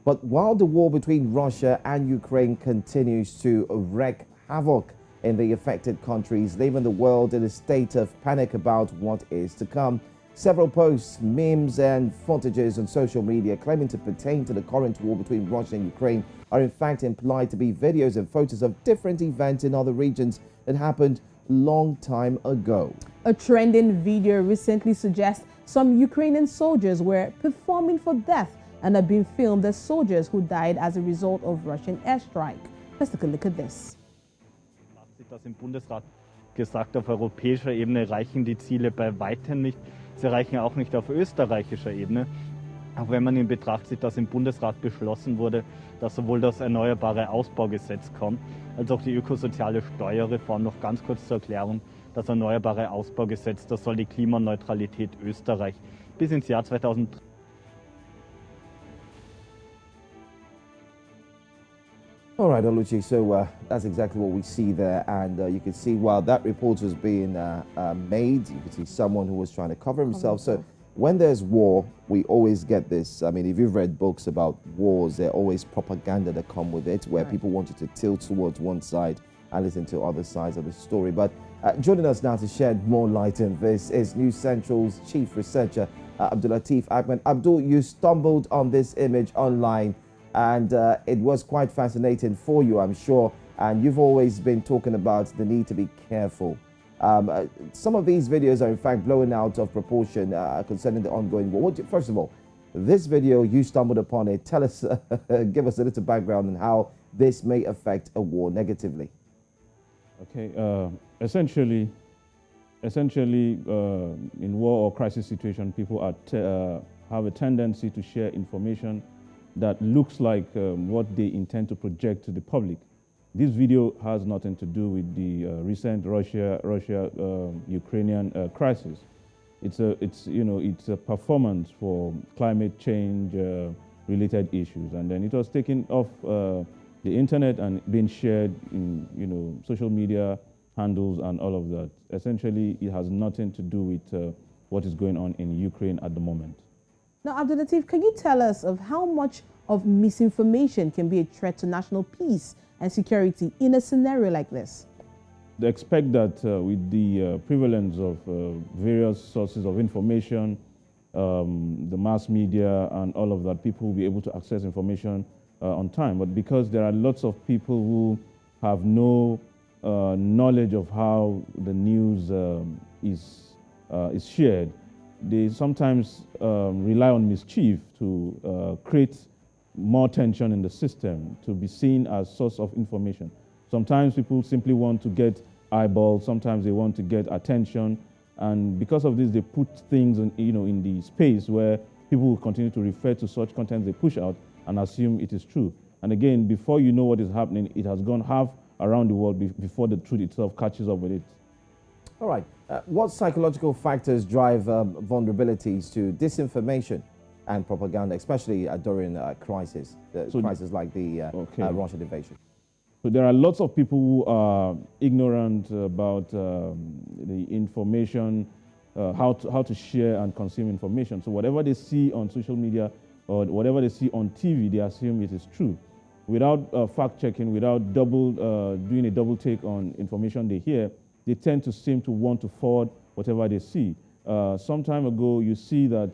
But while the war between Russia and Ukraine continues to wreak havoc in the affected countries, leaving the world in a state of panic about what is to come, several posts, memes and footages on social media claiming to pertain to the current war between Russia and Ukraine are in fact implied to be videos and photos of different events in other regions that happened long time ago. A trending video recently suggests some Ukrainian soldiers were performing for death and are being filmed as soldiers who died as a result of Russian airstrike. Let's take a look at this. Das im Bundesrat gesagt, auf europäischer Ebene reichen die Ziele bei weitem nicht. Sie reichen auch nicht auf österreichischer Ebene. Auch wenn man in Betracht zieht, dass im Bundesrat beschlossen wurde, dass sowohl das Erneuerbare Ausbaugesetz kommt, als auch die ökosoziale Steuerreform. Noch ganz kurz zur Erklärung. Das Erneuerbare Ausbaugesetz, das soll die Klimaneutralität Österreich bis ins Jahr 2030. All right, Oluchi, so that's exactly what we see there. And you can see while that report was being made, you can see someone who was trying to cover himself. So when there's war, we always get this. I mean, if you've read books about wars, there's always propaganda that come with it, where people want you to tilt towards one side and listen to other sides of the story. But joining us now to shed more light on this is News Central's chief researcher, Abdulateef Ahmed. Abdul, you stumbled on this image online, and it was quite fascinating for you, I'm sure. And you've always been talking about the need to be careful. Some of these videos are in fact blowing out of proportion concerning the ongoing war. First of all, this video, you stumbled upon it. Tell us, give us a little background on how this may affect a war negatively. Okay, essentially, in war or crisis situation, people have a tendency to share information that looks like what they intend to project to the public. This video has nothing to do with the recent Russia-Ukrainian crisis. It's a performance for climate change related issues, and then it was taken off the internet and being shared in social media handles and all of that. Essentially, it has nothing to do with what is going on in Ukraine at the moment. Now, Abdulateef, can you tell us of how much of misinformation can be a threat to national peace and security in a scenario like this? They expect that with the prevalence of various sources of information, the mass media and all of that, people will be able to access information on time. But because there are lots of people who have no knowledge of how the news is shared, they sometimes rely on mischief to create more tension in the system, to be seen as source of information. Sometimes people simply want to get eyeballs, sometimes they want to get attention, and because of this they put things in the space where people will continue to refer to such content they push out and assume it is true. And again, before you know what is happening, it has gone half around the world before the truth itself catches up with it. All right. What psychological factors drive vulnerabilities to disinformation and propaganda, especially during crises like the Russian invasion? So there are lots of people who are ignorant about the information, how to share and consume information. So whatever they see on social media or whatever they see on TV, they assume it is true. Without fact-checking, without doing a double take on information they hear, they tend to seem to want to forward whatever they see. Some time ago, you see that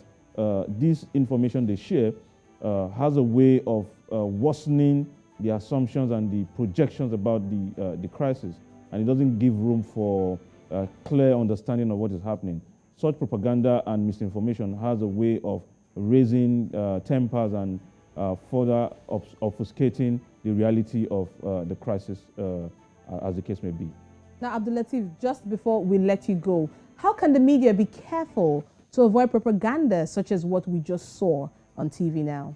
this information they share has a way of worsening the assumptions and the projections about the crisis, and it doesn't give room for clear understanding of what is happening. Such propaganda and misinformation has a way of raising tempers and further obfuscating the reality of the crisis, as the case may be. Now, Abdulateef, just before we let you go, how can the media be careful to avoid propaganda such as what we just saw on TV now?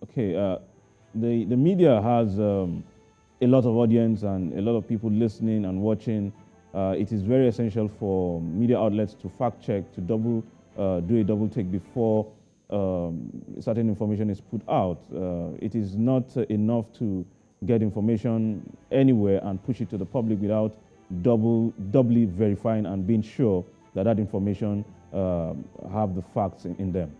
Okay, the media has a lot of audience and a lot of people listening and watching. It is very essential for media outlets to fact check, to do a double take before certain information is put out. It is not enough to get information anywhere and push it to the public without doubly verifying and being sure that that information have the facts in them.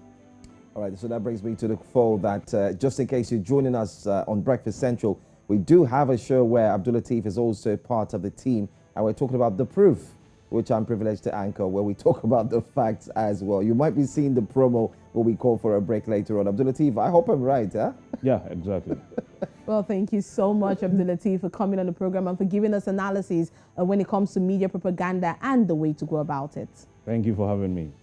All right, so that brings me to the fold that just in case you're joining us on Breakfast Central, we do have a show where Abdul Latif is also part of the team, and we're talking about The Proof, which I'm privileged to anchor, where we talk about the facts as well. You might be seeing the promo when we call for a break later on. Abdul Latif, I hope I'm right, huh? Yeah, exactly. Well, thank you so much, Abdul Latif, for coming on the program and for giving us analyses when it comes to media propaganda and the way to go about it. Thank you for having me.